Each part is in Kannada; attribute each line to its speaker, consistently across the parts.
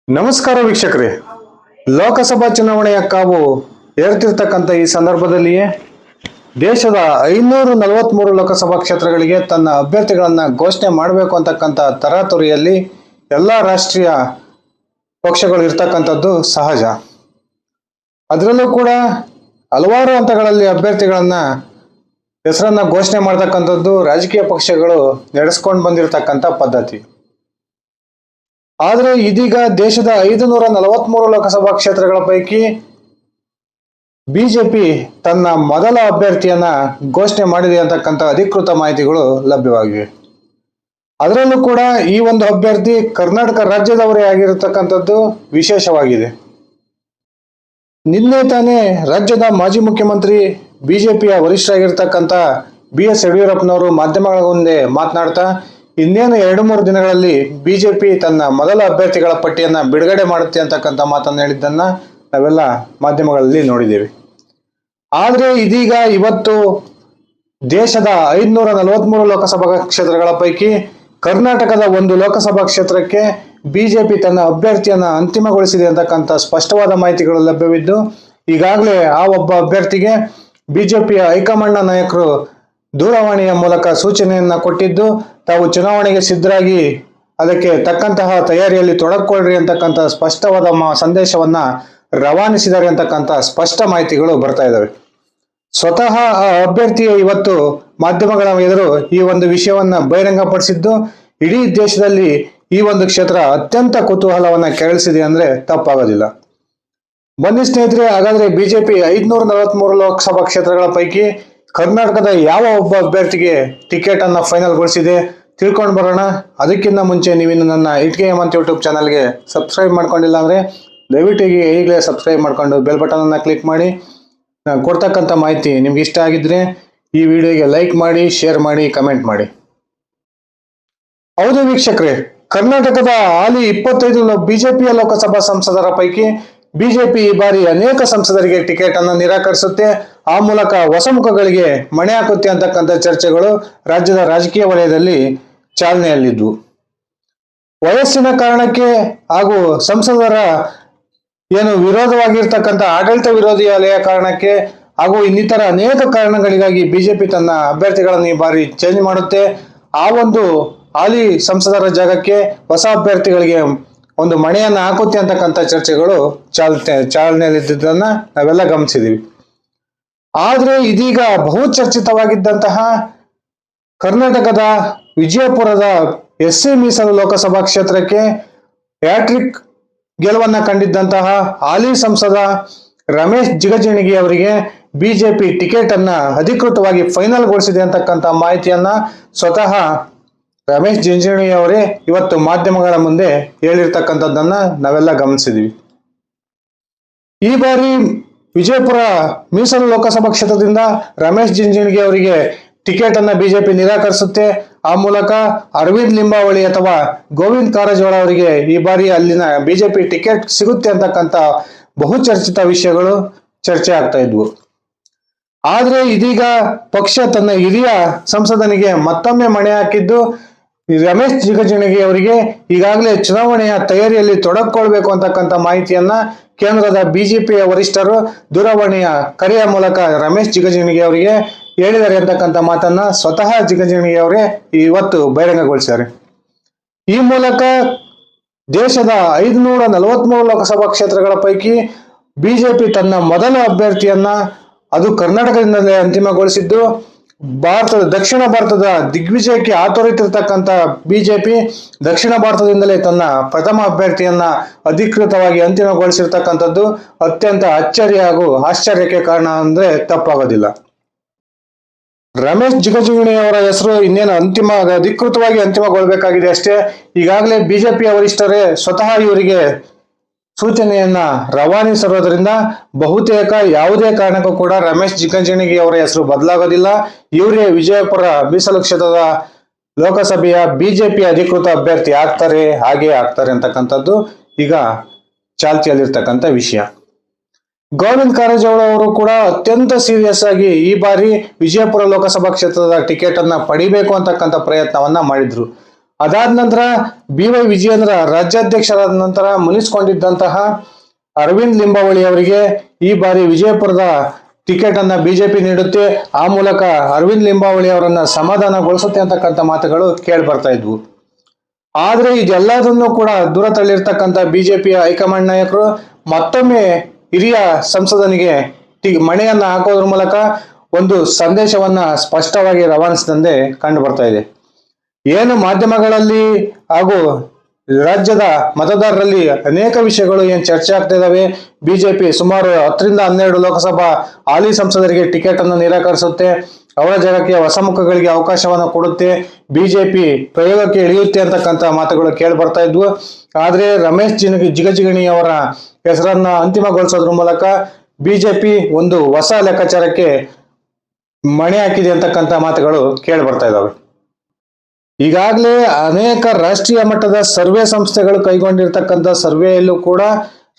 Speaker 1: ನಮಸ್ಕಾರ ವೀಕ್ಷಕರೇ. ಲೋಕಸಭಾ ಚುನಾವಣೆಯ ಕಾವು ಏರ್ತಿರ್ತಕ್ಕಂಥ ಈ ಸಂದರ್ಭದಲ್ಲಿಯೇ ದೇಶದ 543 ಲೋಕಸಭಾ ಕ್ಷೇತ್ರಗಳಿಗೆ ತನ್ನ ಅಭ್ಯರ್ಥಿಗಳನ್ನು ಘೋಷಣೆ ಮಾಡಬೇಕು ಅಂತಕ್ಕಂಥ ತರಾತುರಿಯಲ್ಲಿ ಎಲ್ಲ ರಾಷ್ಟ್ರೀಯ ಪಕ್ಷಗಳು ಇರ್ತಕ್ಕಂಥದ್ದು ಸಹಜ. ಅದರಲ್ಲೂ ಕೂಡ ಹಲವಾರು ಹಂತಗಳಲ್ಲಿ ಅಭ್ಯರ್ಥಿಗಳನ್ನು ಹೆಸರನ್ನು ಘೋಷಣೆ ಮಾಡ್ತಕ್ಕಂಥದ್ದು ರಾಜಕೀಯ ಪಕ್ಷಗಳು ನಡೆಸ್ಕೊಂಡು ಬಂದಿರತಕ್ಕಂಥ ಪದ್ಧತಿ. ಆದರೆ ಇದೀಗ ದೇಶದ 543 ಲೋಕಸಭಾ ಕ್ಷೇತ್ರಗಳ ಪೈಕಿ ಬಿಜೆಪಿ ತನ್ನ ಮೊದಲ ಅಭ್ಯರ್ಥಿಯನ್ನ ಘೋಷಣೆ ಮಾಡಿದೆ ಅಂತಕ್ಕಂಥ ಅಧಿಕೃತ ಮಾಹಿತಿಗಳು ಲಭ್ಯವಾಗಿವೆ. ಅದರಲ್ಲೂ ಕೂಡ ಈ ಒಂದು ಅಭ್ಯರ್ಥಿ ಕರ್ನಾಟಕ ರಾಜ್ಯದವರೇ ಆಗಿರತಕ್ಕಂಥದ್ದು ವಿಶೇಷವಾಗಿದೆ. ನಿನ್ನೆ ತಾನೇ ರಾಜ್ಯದ ಮಾಜಿ ಮುಖ್ಯಮಂತ್ರಿ ಬಿಜೆಪಿಯ ವರಿಷ್ಠರಾಗಿರ್ತಕ್ಕಂಥ BS ಯಡಿಯೂರಪ್ಪನವರು ಮಾಧ್ಯಮಗಳ ಮುಂದೆ ಮಾತನಾಡ್ತಾ ಇನ್ನೇನು 2-3 ದಿನಗಳಲ್ಲಿ ಬಿಜೆಪಿ ತನ್ನ ಮೊದಲ ಅಭ್ಯರ್ಥಿಗಳ ಪಟ್ಟಿಯನ್ನು ಬಿಡುಗಡೆ ಮಾಡುತ್ತೆ ಅಂತಕ್ಕಂಥ ಮಾತನ್ನು ಹೇಳಿದ್ದನ್ನ ನಾವೆಲ್ಲ ಮಾಧ್ಯಮಗಳಲ್ಲಿ ನೋಡಿದ್ದೇವೆ. ಆದರೆ ಇದೀಗ ಇವತ್ತು ದೇಶದ 543 ಲೋಕಸಭಾ ಕ್ಷೇತ್ರಗಳ ಪೈಕಿ ಕರ್ನಾಟಕದ ಒಂದು ಲೋಕಸಭಾ ಕ್ಷೇತ್ರಕ್ಕೆ ಬಿಜೆಪಿ ತನ್ನ ಅಭ್ಯರ್ಥಿಯನ್ನ ಅಂತಿಮಗೊಳಿಸಿದೆ ಅಂತಕ್ಕಂಥ ಸ್ಪಷ್ಟವಾದ ಮಾಹಿತಿಗಳು ಲಭ್ಯವಿದ್ದು, ಈಗಾಗಲೇ ಆ ಒಬ್ಬ ಅಭ್ಯರ್ಥಿಗೆ ಬಿಜೆಪಿಯ ಹೈಕಮಾಂಡ್ನ ನಾಯಕರು ದೂರವಾಣಿಯ ಮೂಲಕ ಸೂಚನೆಯನ್ನ ಕೊಟ್ಟಿದ್ದು, ತಾವು ಚುನಾವಣೆಗೆ ಸಿದ್ಧರಾಗಿ ಅದಕ್ಕೆ ತಕ್ಕಂತಹ ತಯಾರಿಯಲ್ಲಿ ತೊಡಗಿಕೊಳ್ಳ್ರಿ ಅಂತಕ್ಕಂಥ ಸ್ಪಷ್ಟವಾದ ಸಂದೇಶವನ್ನ ರವಾನಿಸಿದ್ದಾರೆ ಅಂತಕ್ಕಂಥ ಸ್ಪಷ್ಟ ಮಾಹಿತಿಗಳು ಬರ್ತಾ ಇದ್ದಾವೆ. ಸ್ವತಃ ಆ ಅಭ್ಯರ್ಥಿಯೇ ಇವತ್ತು ಮಾಧ್ಯಮಗಳ ಎದುರು ಈ ಒಂದು ವಿಷಯವನ್ನ ಬಹಿರಂಗಪಡಿಸಿದ್ದು ಇಡೀ ದೇಶದಲ್ಲಿ ಈ ಒಂದು ಕ್ಷೇತ್ರ ಅತ್ಯಂತ ಕುತೂಹಲವನ್ನ ಕೆರಳಿಸಿದೆ ಅಂದ್ರೆ ತಪ್ಪಾಗೋದಿಲ್ಲ. ಬನ್ನಿ ಸ್ನೇಹಿತರೆ, ಹಾಗಾದ್ರೆ ಬಿಜೆಪಿ 543 ಲೋಕಸಭಾ ಕ್ಷೇತ್ರಗಳ ಪೈಕಿ ಕರ್ನಾಟಕದ ಯಾವ ಒಬ್ಬ ಅಭ್ಯರ್ಥಿಗೆ ಟಿಕೆಟ್ ಅನ್ನ ಫೈನಲ್ಗೊಳಿಸಿದೆ ತಿಳ್ಕೊಂಡು ಬರೋಣ. ಅದಕ್ಕಿಂತ ಮುಂಚೆ ನೀವಿನ್ನು ನನ್ನ ಇಟ್ಕೆ ಹೇಮಂತ್ ಯೂಟ್ಯೂಬ್ ಚಾನಲ್ಗೆ ಸಬ್ಸ್ಕ್ರೈಬ್ ಮಾಡ್ಕೊಂಡಿಲ್ಲ ಅಂದ್ರೆ ದಯವಿಟ್ಟು ಈಗಲೇ ಸಬ್ಸ್ಕ್ರೈಬ್ ಮಾಡ್ಕೊಂಡು ಬೆಲ್ ಬಟನ್ ಅನ್ನ ಕ್ಲಿಕ್ ಮಾಡಿ. ನಾನು ಕೊಡ್ತಕ್ಕಂಥ ಮಾಹಿತಿ ನಿಮ್ಗೆ ಇಷ್ಟ ಆಗಿದ್ರೆ ಈ ವಿಡಿಯೋಗೆ ಲೈಕ್ ಮಾಡಿ, ಶೇರ್ ಮಾಡಿ, ಕಮೆಂಟ್ ಮಾಡಿ. ಹೌದು ವೀಕ್ಷಕರೇ, ಕರ್ನಾಟಕದ ಹಾಲಿ 25 ಬಿಜೆಪಿಯ ಲೋಕಸಭಾ ಸಂಸದರ ಪೈಕಿ ಬಿಜೆಪಿ ಈ ಬಾರಿ ಅನೇಕ ಸಂಸದರಿಗೆ ಟಿಕೆಟ್ ಅನ್ನು ನಿರಾಕರಿಸುತ್ತೆ, ಆ ಮೂಲಕ ಹೊಸ ಮುಖಗಳಿಗೆ ಮಣೆ ಹಾಕುತ್ತೆ ಅಂತಕ್ಕಂಥ ಚರ್ಚೆಗಳು ರಾಜ್ಯದ ರಾಜಕೀಯ ವಲಯದಲ್ಲಿ ಚಾಲನೆಯಲ್ಲಿದ್ವು. ವಯಸ್ಸಿನ ಕಾರಣಕ್ಕೆ ಹಾಗೂ ಸಂಸದರ ಏನು ವಿರೋಧವಾಗಿರ್ತಕ್ಕಂಥ ಆಡಳಿತ ವಿರೋಧಿ ಅಲೆಯ ಕಾರಣಕ್ಕೆ ಹಾಗೂ ಇನ್ನಿತರ ಅನೇಕ ಕಾರಣಗಳಿಗಾಗಿ ಬಿಜೆಪಿ ತನ್ನ ಅಭ್ಯರ್ಥಿಗಳನ್ನು ಈ ಬಾರಿ ಚೇಂಜ್ ಮಾಡುತ್ತೆ. ಆ ಒಂದು ಹಾಲಿ ಸಂಸದರ ಜಾಗಕ್ಕೆ ಹೊಸ ಅಭ್ಯರ್ಥಿಗಳಿಗೆ ಒಂದು ಮಣೆಯನ್ನು ಹಾಕುತ್ತೆ ಅಂತಕ್ಕಂಥ ಚರ್ಚೆಗಳು ಚಾಲನೆಯಲ್ಲಿದ್ದದನ್ನ ನಾವೆಲ್ಲ ಗಮನಿಸಿದೀವಿ. ಆದ್ರೆ ಇದೀಗ ಬಹುಚರ್ಚಿತವಾಗಿದ್ದಂತಹ ಕರ್ನಾಟಕದ ವಿಜಯಪುರದ SC ಮೀಸಲು ಲೋಕಸಭಾ ಕ್ಷೇತ್ರಕ್ಕೆ ಹ್ಯಾಟ್ರಿಕ್ ಗೆಲುವನ್ನ ಕಂಡಿದ್ದಂತಹ ಹಾಲಿ ಸಂಸದ ರಮೇಶ್ ಜಿಗಜಿಣಗಿ ಅವರಿಗೆ ಬಿಜೆಪಿ ಟಿಕೆಟ್ ಅನ್ನ ಅಧಿಕೃತವಾಗಿ ಫೈನಲ್ಗೊಳಿಸಿದೆ ಅಂತಕ್ಕಂಥ ಮಾಹಿತಿಯನ್ನ ಸ್ವತಃ ರಮೇಶ್ ಜಿಗಜಿಣಗಿ ಅವರೇ ಇವತ್ತು ಮಾಧ್ಯಮಗಳ ಮುಂದೆ ಹೇಳಿರ್ತಕ್ಕಂಥದ್ದನ್ನ ನಾವೆಲ್ಲ ಗಮನಿಸಿದೀವಿ. ಈ ಬಾರಿ ವಿಜಯಪುರ ಮೀಸಲು ಲೋಕಸಭಾ ಕ್ಷೇತ್ರದಿಂದ ರಮೇಶ್ ಜಿಗಜಿಣಗಿ ಅವರಿಗೆ ಟಿಕೆಟ್ ಅನ್ನ ಬಿಜೆಪಿ ನಿರಾಕರಿಸುತ್ತೆ. ಆ ಮೂಲಕ ಅರವಿಂದ್ ಲಿಂಬಾವಳಿ ಅಥವಾ ಗೋವಿಂದ್ ಕಾರಜೋಳ ಅವರಿಗೆ ಈ ಬಾರಿ ಅಲ್ಲಿನ ಬಿಜೆಪಿ ಟಿಕೆಟ್ ಸಿಗುತ್ತೆ ಅಂತಕ್ಕಂಥ ಬಹುಚರ್ಚಿತ ವಿಷಯಗಳು ಚರ್ಚೆ ಆಗ್ತಾ ಇದ್ವು. ಆದ್ರೆ ಇದೀಗ ಪಕ್ಷ ತನ್ನ ಹಿರಿಯ ಸಂಸದನಿಗೆ ಮತ್ತೊಮ್ಮೆ ಮಣೆ ಹಾಕಿದ್ದು ರಮೇಶ್ ಜಿಗಜಿಣಗಿ ಅವರಿಗೆ ಈಗಾಗಲೇ ಚುನಾವಣೆಯ ತಯಾರಿಯಲ್ಲಿ ತೊಡಗಿಕೊಳ್ಬೇಕು ಅಂತಕ್ಕಂಥ ಮಾಹಿತಿಯನ್ನ ಕೇಂದ್ರದ ಬಿಜೆಪಿಯ ವರಿಷ್ಠರು ದೂರವಾಣಿಯ ಕರೆಯ ಮೂಲಕ ರಮೇಶ್ ಜಿಗಜಿಣಗಿ ಅವರಿಗೆ ಹೇಳಿದ್ದಾರೆ ಅಂತಕ್ಕಂಥ ಮಾತನ್ನ ಸ್ವತಃ ಜಿಗಜಿಣಗಿ ಅವರೇ ಇವತ್ತು ಬಹಿರಂಗಗೊಳಿಸಿದ್ದಾರೆ. ಈ ಮೂಲಕ ದೇಶದ 543 ಲೋಕಸಭಾ ಕ್ಷೇತ್ರಗಳ ಪೈಕಿ ಬಿಜೆಪಿ ತನ್ನ ಮೊದಲ ಅಭ್ಯರ್ಥಿಯನ್ನ ಅದು ಕರ್ನಾಟಕದಿಂದಲೇ ಅಂತಿಮಗೊಳಿಸಿದ್ದು, ದಕ್ಷಿಣ ಭಾರತದ ದಿಗ್ವಿಜಯಕ್ಕೆ ಆತೊರೆತಿರ್ತಕ್ಕಂಥ ಬಿಜೆಪಿ ದಕ್ಷಿಣ ಭಾರತದಿಂದಲೇ ತನ್ನ ಪ್ರಥಮ ಅಭ್ಯರ್ಥಿಯನ್ನ ಅಧಿಕೃತವಾಗಿ ಅಂತಿಮಗೊಳಿಸಿರ್ತಕ್ಕಂಥದ್ದು ಅತ್ಯಂತ ಅಚ್ಚರಿ ಹಾಗೂ ಆಶ್ಚರ್ಯಕ್ಕೆ ಕಾರಣ ಅಂದ್ರೆ ತಪ್ಪಾಗೋದಿಲ್ಲ. ರಮೇಶ್ ಜಿಗಜಿಣಗಿ ಅವರ ಹೆಸರು ಇನ್ನೇನು ಅಧಿಕೃತವಾಗಿ ಅಂತಿಮಗೊಳ್ಳಬೇಕಾಗಿದೆ ಅಷ್ಟೇ. ಈಗಾಗಲೇ ಬಿಜೆಪಿಯ ವರಿಷ್ಠರೇ ಸ್ವತಃ ಇವರಿಗೆ ಸೂಚನೆಯನ್ನ ರವಾನಿಸಿರೋದ್ರಿಂದ ಬಹುತೇಕ ಯಾವುದೇ ಕಾರಣಕ್ಕೂ ಕೂಡ ರಮೇಶ್ ಜಿಗಜಿಣಗಿ ಅವರ ಹೆಸರು ಬದಲಾಗೋದಿಲ್ಲ. ಇವರೇ ವಿಜಯಪುರ ಮೀಸಲು ಕ್ಷೇತ್ರದ ಲೋಕಸಭೆಯ ಬಿಜೆಪಿ ಅಧಿಕೃತ ಅಭ್ಯರ್ಥಿ ಹಾಗೆ ಆಗ್ತಾರೆ ಅಂತಕ್ಕಂಥದ್ದು ಈಗ ಚಾಲ್ತಿಯಲ್ಲಿರ್ತಕ್ಕಂಥ ವಿಷಯ. ಗೋವಿಂದ್ ಕಾರಜೋಳ ಅವರು ಕೂಡ ಅತ್ಯಂತ ಸೀರಿಯಸ್ ಆಗಿ ಈ ಬಾರಿ ವಿಜಯಪುರ ಲೋಕಸಭಾ ಕ್ಷೇತ್ರದ ಟಿಕೆಟ್ ಅನ್ನ ಪಡಿಬೇಕು ಅಂತಕ್ಕಂಥ ಪ್ರಯತ್ನವನ್ನ ಮಾಡಿದ್ರು. ಅದಾದ ನಂತರ BY ವಿಜಯೇಂದ್ರ ರಾಜ್ಯಾಧ್ಯಕ್ಷರಾದ ನಂತರ ಮುನಿಸಿಕೊಂಡಿದ್ದಂತಹ ಅರವಿಂದ್ ಲಿಂಬಾವಳಿ ಅವರಿಗೆ ಈ ಬಾರಿ ವಿಜಯಪುರದ ಟಿಕೆಟ್ ಅನ್ನ ಬಿಜೆಪಿ ನೀಡುತ್ತೆ. ಆ ಮೂಲಕ ಅರವಿಂದ್ ಲಿಂಬಾವಳಿ ಅವರನ್ನ ಸಮಾಧಾನಗೊಳಿಸುತ್ತೆ ಅಂತಕ್ಕಂಥ ಮಾತುಗಳು ಕೇಳಿ ಬರ್ತಾ ಇದ್ವು. ಆದ್ರೆ ಇದೆಲ್ಲದನ್ನು ಕೂಡ ದೂರ ತಳ್ಳಿರ್ತಕ್ಕಂಥ ಬಿಜೆಪಿಯ ಹೈಕಮಾಂಡ್ ನಾಯಕರು ಮತ್ತೊಮ್ಮೆ ಹಿರಿಯ ಸಂಸದನಿಗೆ ಮಣೆಯನ್ನ ಹಾಕೋದ್ರ ಮೂಲಕ ಒಂದು ಸಂದೇಶವನ್ನ ಸ್ಪಷ್ಟವಾಗಿ ರವಾನಿಸಿದಂತೆ ಕಂಡು ಬರ್ತಾ ಇದೆ. ಏನು ಮಾಧ್ಯಮಗಳಲ್ಲಿ ಹಾಗೂ ರಾಜ್ಯದ ಮತದಾರರಲ್ಲಿ ಅನೇಕ ವಿಷಯಗಳು ಏನ್ ಚರ್ಚೆ ಆಗ್ತಾ ಇದಾವೆ. ಬಿಜೆಪಿ ಸುಮಾರು 10 ರಿಂದ 12 ಲೋಕಸಭಾ ಹಾಲಿ ಸಂಸದರಿಗೆ ಟಿಕೆಟ್ ಅನ್ನು ನಿರಾಕರಿಸುತ್ತೆ, ಅವರ ಜಾಗಕ್ಕೆ ಹೊಸ ಮುಖಗಳಿಗೆ ಅವಕಾಶವನ್ನು ಕೊಡುತ್ತೆ, ಬಿಜೆಪಿ ಪ್ರಯೋಗಕ್ಕೆ ಇಳಿಯುತ್ತೆ ಅಂತಕ್ಕಂಥ ಮಾತುಗಳು ಕೇಳಿ ಬರ್ತಾ ಇದ್ವು. ಆದ್ರೆ ರಮೇಶ್ ಜಿಗಜಿಗಣಿ ಅವರ ಹೆಸರನ್ನ ಅಂತಿಮಗೊಳಿಸೋದ್ರ ಮೂಲಕ ಬಿಜೆಪಿ ಒಂದು ಹೊಸ ಲೆಕ್ಕಾಚಾರಕ್ಕೆ ಮಣೆ ಹಾಕಿದೆ ಅಂತಕ್ಕಂಥ ಮಾತುಗಳು ಕೇಳಿ ಬರ್ತಾ ಇದಾವೆ. ಈಗಾಗಲೇ ಅನೇಕ ರಾಷ್ಟ್ರೀಯ ಮಟ್ಟದ ಸರ್ವೆ ಸಂಸ್ಥೆಗಳು ಕೈಗೊಂಡಿರ್ತಕ್ಕಂಥ ಸರ್ವೆಯಲ್ಲೂ ಕೂಡ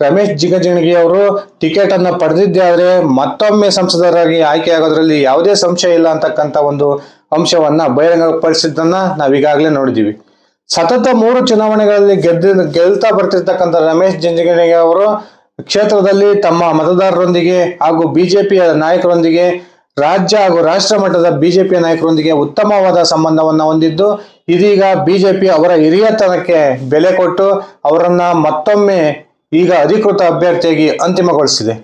Speaker 1: ರಮೇಶ್ ಜಿಗಜಿಣಗಿ ಅವರು ಟಿಕೆಟ್ ಅನ್ನ ಪಡೆದಿದ್ದೇ ಆದ್ರೆ ಮತ್ತೊಮ್ಮೆ ಸಂಸದರಾಗಿ ಆಯ್ಕೆಯಾಗೋದ್ರಲ್ಲಿ ಯಾವುದೇ ಸಂಶಯ ಇಲ್ಲ ಅಂತಕ್ಕಂಥ ಒಂದು ಅಂಶವನ್ನ ಬಹಿರಂಗಪಡಿಸಿದ್ದನ್ನ ನಾವೀಗಾಗಲೇ ನೋಡಿದೀವಿ. ಸತತ 3 ಚುನಾವಣೆಗಳಲ್ಲಿ ಗೆಲ್ತಾ ಬರ್ತಿರ್ತಕ್ಕಂಥ ರಮೇಶ್ ಜಿಗಜಿಣಗಿ ಅವರು ಕ್ಷೇತ್ರದಲ್ಲಿ ತಮ್ಮ ಮತದಾರರೊಂದಿಗೆ ಹಾಗೂ ಬಿಜೆಪಿಯ ನಾಯಕರೊಂದಿಗೆ ರಾಜ್ಯ ಹಾಗೂ ರಾಷ್ಟ್ರ ಮಟ್ಟದ ಬಿಜೆಪಿಯ ನಾಯಕರೊಂದಿಗೆ ಉತ್ತಮವಾದ ಸಂಬಂಧವನ್ನ ಹೊಂದಿದ್ದು, ಇದೀಗ ಬಿಜೆಪಿ ಅವರ ಹಿರಿಯತನಕ್ಕೆ ಬೆಲೆ ಕೊಟ್ಟು ಅವರನ್ನ ಮತ್ತೊಮ್ಮೆ ಈಗ ಅಧಿಕೃತ ಅಭ್ಯರ್ಥಿಯಾಗಿ ಅಂತಿಮಗೊಳಿಸಿದೆ.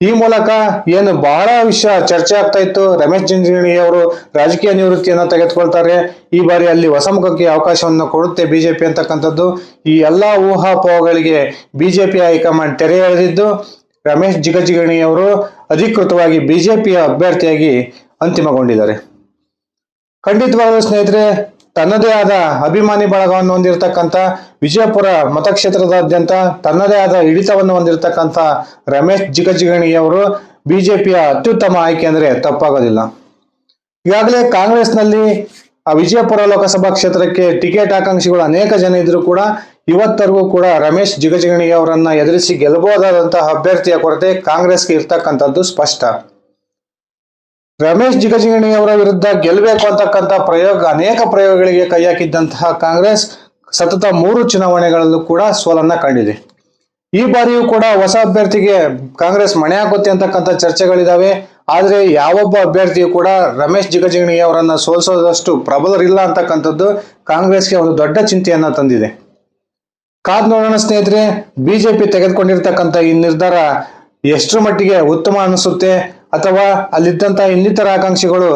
Speaker 1: ಈ ಮೂಲಕ ಏನು ಬಹಳ ವಿಷಯ ಚರ್ಚೆ ಆಗ್ತಾ ಇತ್ತು, ರಮೇಶ್ ಜಿಗಜಿಣಗಿ ಅವರು ರಾಜಕೀಯ ನಿವೃತ್ತಿಯನ್ನ ತೆಗೆದುಕೊಳ್ತಾರೆ, ಈ ಬಾರಿ ಅಲ್ಲಿ ಹೊಸ ಮುಖಕ್ಕೆ ಅವಕಾಶವನ್ನು ಕೊಡುತ್ತೆ ಬಿಜೆಪಿ ಅಂತಕ್ಕಂಥದ್ದು. ಈ ಎಲ್ಲಾ ಊಹಾಪೋಹಗಳಿಗೆ ಬಿಜೆಪಿ ಹೈಕಮಾಂಡ್ ತೆರೆ ಎಳೆದಿದ್ದು, ರಮೇಶ್ ಜಿಗಜಿಣಗಿ ಅವರು ಅಧಿಕೃತವಾಗಿ ಬಿಜೆಪಿಯ ಅಭ್ಯರ್ಥಿಯಾಗಿ ಅಂತಿಮಗೊಂಡಿದ್ದಾರೆ. ಖಂಡಿತವಾದ ಸ್ನೇಹಿತರೆ, ತನ್ನದೇ ಆದ ಅಭಿಮಾನಿ ಬಳಗವನ್ನು ಹೊಂದಿರತಕ್ಕಂಥ ವಿಜಯಪುರ ಮತಕ್ಷೇತ್ರದಾದ್ಯಂತ ತನ್ನದೇ ಆದ ಹಿಡಿತವನ್ನು ಹೊಂದಿರತಕ್ಕಂಥ ರಮೇಶ್ ಜಿಗಜಿಣಗಿ ಅವರು ಬಿಜೆಪಿಯ ಅತ್ಯುತ್ತಮ ಆಯ್ಕೆ ಅಂದ್ರೆ ತಪ್ಪಾಗೋದಿಲ್ಲ. ಈಗಾಗಲೇ ಕಾಂಗ್ರೆಸ್ನಲ್ಲಿ ವಿಜಯಪುರ ಲೋಕಸಭಾ ಕ್ಷೇತ್ರಕ್ಕೆ ಟಿಕೆಟ್ ಆಕಾಂಕ್ಷಿಗಳು ಅನೇಕ ಜನ ಇದ್ರು ಕೂಡ ಇವತ್ತರೆಗೂ ಕೂಡ ರಮೇಶ್ ಜಿಗಜಿಣಗಿ ಅವರನ್ನ ಎದುರಿಸಿ ಗೆಲ್ಲಬಹುದಾದಂತಹ ಅಭ್ಯರ್ಥಿಯ ಕೊರತೆ ಕಾಂಗ್ರೆಸ್ಗೆ ಇರ್ತಕ್ಕಂಥದ್ದು ಸ್ಪಷ್ಟ. ರಮೇಶ್ ಜಿಗಜಿಣಗಿ ಅವರ ವಿರುದ್ಧ ಗೆಲ್ಲಬೇಕು ಅಂತಕ್ಕಂಥ ಅನೇಕ ಪ್ರಯೋಗಗಳಿಗೆ ಕೈ ಹಾಕಿದ್ದಂತಹ ಕಾಂಗ್ರೆಸ್ ಸತತ 3 ಚುನಾವಣೆಗಳಲ್ಲೂ ಕೂಡ ಸೋಲನ್ನ ಕಂಡಿದೆ. ಈ ಬಾರಿಯೂ ಕೂಡ ಹೊಸ ಅಭ್ಯರ್ಥಿಗೆ ಕಾಂಗ್ರೆಸ್ ಮಣೆ ಹಾಕುತ್ತೆ ಅಂತಕ್ಕಂಥ ಚರ್ಚೆಗಳಿದಾವೆ. ಆದ್ರೆ ಯಾವೊಬ್ಬ ಅಭ್ಯರ್ಥಿಯು ಕೂಡ ರಮೇಶ್ ಜಿಗಜಿಣಗಿ ಅವರನ್ನ ಸೋಲಿಸೋದಷ್ಟು ಪ್ರಬಲರಿಲ್ಲ ಅಂತಕ್ಕಂಥದ್ದು ಕಾಂಗ್ರೆಸ್ಗೆ ಒಂದು ದೊಡ್ಡ ಚಿಂತೆಯನ್ನ ತಂದಿದೆ. ಕಾದ್ ನೋಡೋಣ ಸ್ನೇಹಿತರೆ, ಬಿಜೆಪಿ ತೆಗೆದುಕೊಂಡಿರ್ತಕ್ಕಂಥ ಈ ನಿರ್ಧಾರ ಎಷ್ಟರ ಮಟ್ಟಿಗೆ ಉತ್ತಮ ಅನಿಸುತ್ತೆ, ಅಥವಾ ಅಲ್ಲಿದ್ದಂತ ಇನ್ನಿತರ ಆಕಾಂಕ್ಷಿಗಳು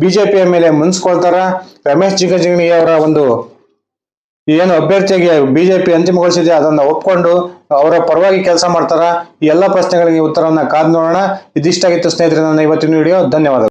Speaker 1: ಬಿಜೆಪಿಯ ಮೇಲೆ ಮುನ್ಸ್ಕೊಳ್ತಾರ, ರಮೇಶ್ ಜಿಗಜಿಣಗಿ ಅವರ ಒಂದು ಏನು ಅಭ್ಯರ್ಥಿಯಾಗಿ ಬಿಜೆಪಿ ಅಂತಿಮಗೊಳಿಸಿದೆ ಅದನ್ನ ಒಪ್ಕೊಂಡು ಅವರ ಪರವಾಗಿ ಕೆಲಸ ಮಾಡ್ತಾರ, ಈ ಎಲ್ಲ ಪ್ರಶ್ನೆಗಳಿಗೆ ಉತ್ತರವನ್ನ ಕಾದ್ ನೋಡೋಣ. ಇದಿಷ್ಟಾಗಿತ್ತು ಸ್ನೇಹಿತರೆ ನನ್ನ ಇವತ್ತಿನ ವಿಡಿಯೋ. ಧನ್ಯವಾದಗಳು.